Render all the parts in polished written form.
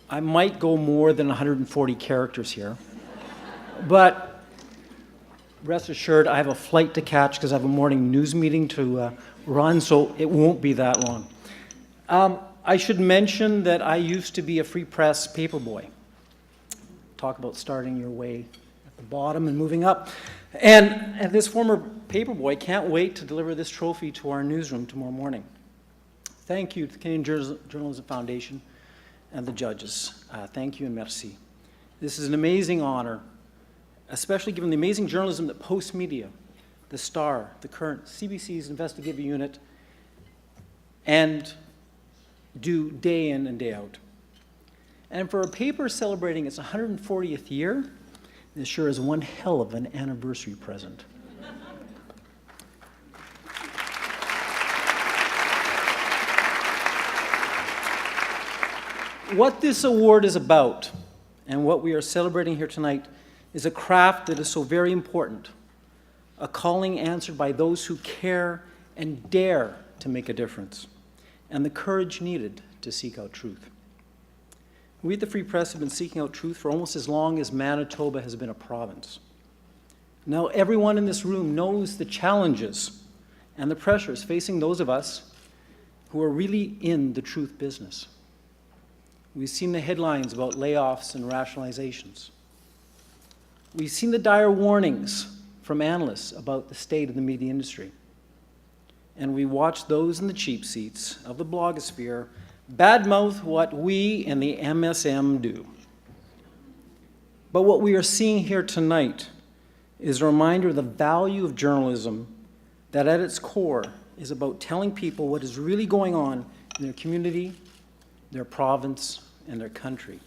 I might go more than 140 characters here, but rest assured I have a flight to catch because I have a morning news meeting to run, so it won't be that long. I should mention that I used to be a Free Press paperboy. Talk about starting your way at the bottom and moving up. And this former paperboy can't wait to deliver this trophy to our newsroom tomorrow morning. Thank you to the Canadian Journalism Foundation and the judges. Thank you and merci. This is an amazing honor, especially given the amazing journalism that Post Media, the Star, the Current, CBC's investigative unit, and do day in and day out. And for a paper celebrating its 140th year, this sure is one hell of an anniversary present. What this award is about, and what we are celebrating here tonight, is a craft that is so very important, a calling answered by those who care and dare to make a difference, and the courage needed to seek out truth. We at the Free Press have been seeking out truth for almost as long as Manitoba has been a province. Now, everyone in this room knows the challenges and the pressures facing those of us who are really in the truth business. We've seen the headlines about layoffs and rationalizations. We've seen the dire warnings from analysts about the state of the media industry. And we watch those in the cheap seats of the blogosphere badmouth what we and the MSM do. But what we are seeing here tonight is a reminder of the value of journalism that at its core is about telling people what is really going on in their community, their province, and their country.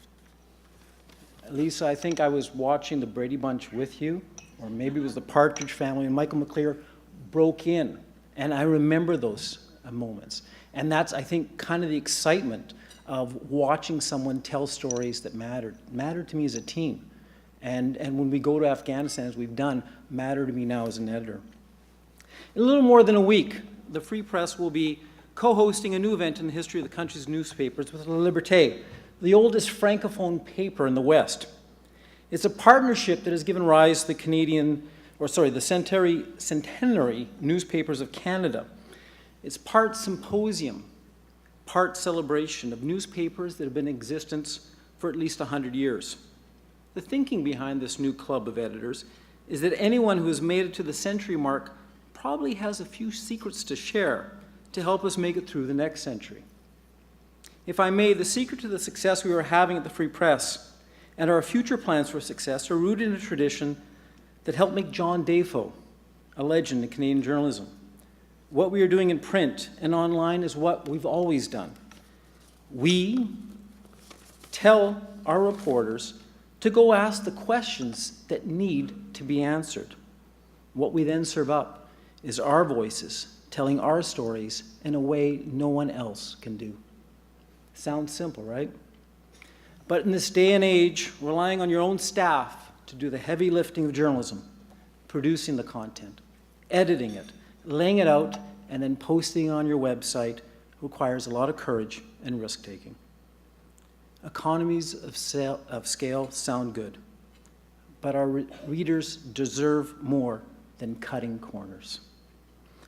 Lisa, I think I was watching the Brady Bunch with you, or maybe it was the Partridge Family, and Michael McClear broke in. And I remember those moments. And that's, I think, kind of the excitement of watching someone tell stories that mattered to me as a team. And when we go to Afghanistan, as we've done, matter to me now as an editor. In a little more than a week, the Free Press will be co-hosting a new event in the history of the country's newspapers with La Liberté, the oldest francophone paper in the West. It's a partnership that has given rise to the centenary newspapers of Canada. It's part symposium, part celebration of newspapers that have been in existence for at least 100 years. The thinking behind this new club of editors is that anyone who has made it to the century mark probably has a few secrets to share to help us make it through the next century. If I may, the secret to the success we are having at the Free Press and our future plans for success are rooted in a tradition that helped make John Defoe a legend in Canadian journalism. What we are doing in print and online is what we've always done. We tell our reporters to go ask the questions that need to be answered. What we then serve up is our voices telling our stories in a way no one else can do. Sounds simple, right? But in this day and age, relying on your own staff to do the heavy lifting of journalism, producing the content, editing it, laying it out, and then posting it on your website requires a lot of courage and risk-taking. Economies of scale sound good, but our readers deserve more than cutting corners.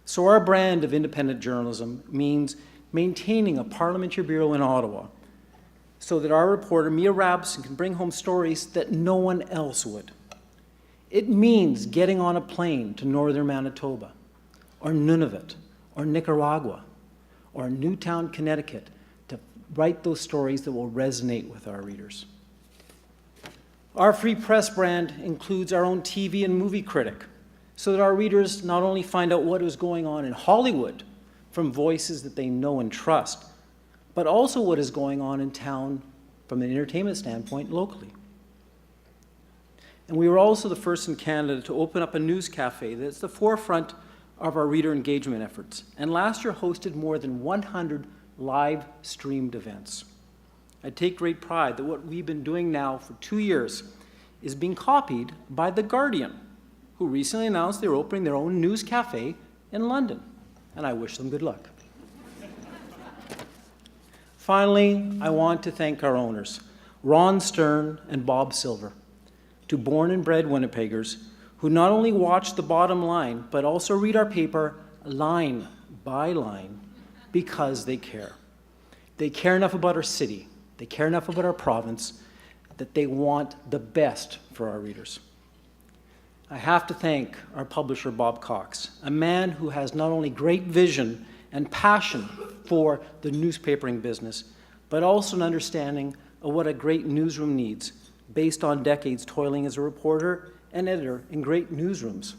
So our brand of independent journalism means maintaining a parliamentary bureau in Ottawa so that our reporter, Mia Rabson, can bring home stories that no one else would. It means getting on a plane to northern Manitoba, or Nunavut, or Nicaragua, or Newtown, Connecticut, to write those stories that will resonate with our readers. Our Free Press brand includes our own TV and movie critic, so that our readers not only find out what is going on in Hollywood from voices that they know and trust, but also what is going on in town from an entertainment standpoint locally. And we were also the first in Canada to open up a news cafe that's the forefront of our reader engagement efforts, and last year hosted more than 100 live streamed events. I take great pride that what we've been doing now for 2 years is being copied by The Guardian, who recently announced they were opening their own news cafe in London, and I wish them good luck. Finally, I want to thank our owners. Ron Stern and Bob Silver, to born and bred Winnipeggers who not only watch the bottom line, but also read our paper line by line because they care. They care enough about our city, they care enough about our province, that they want the best for our readers. I have to thank our publisher, Bob Cox, a man who has not only great vision and passion for the newspapering business, but also an understanding of what a great newsroom needs, based on decades toiling as a reporter and editor in great newsrooms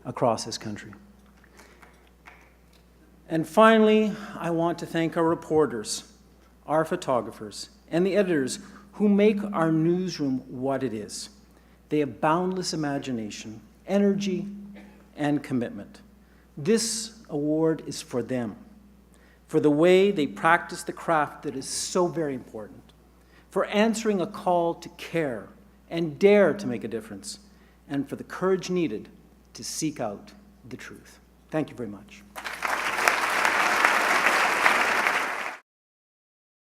across this country. And finally, I want to thank our reporters, our photographers, and the editors who make our newsroom what it is. They have boundless imagination, energy, and commitment. This award is for them, for the way they practice the craft that is so very important, for answering a call to care and dare to make a difference, and for the courage needed to seek out the truth. Thank you very much.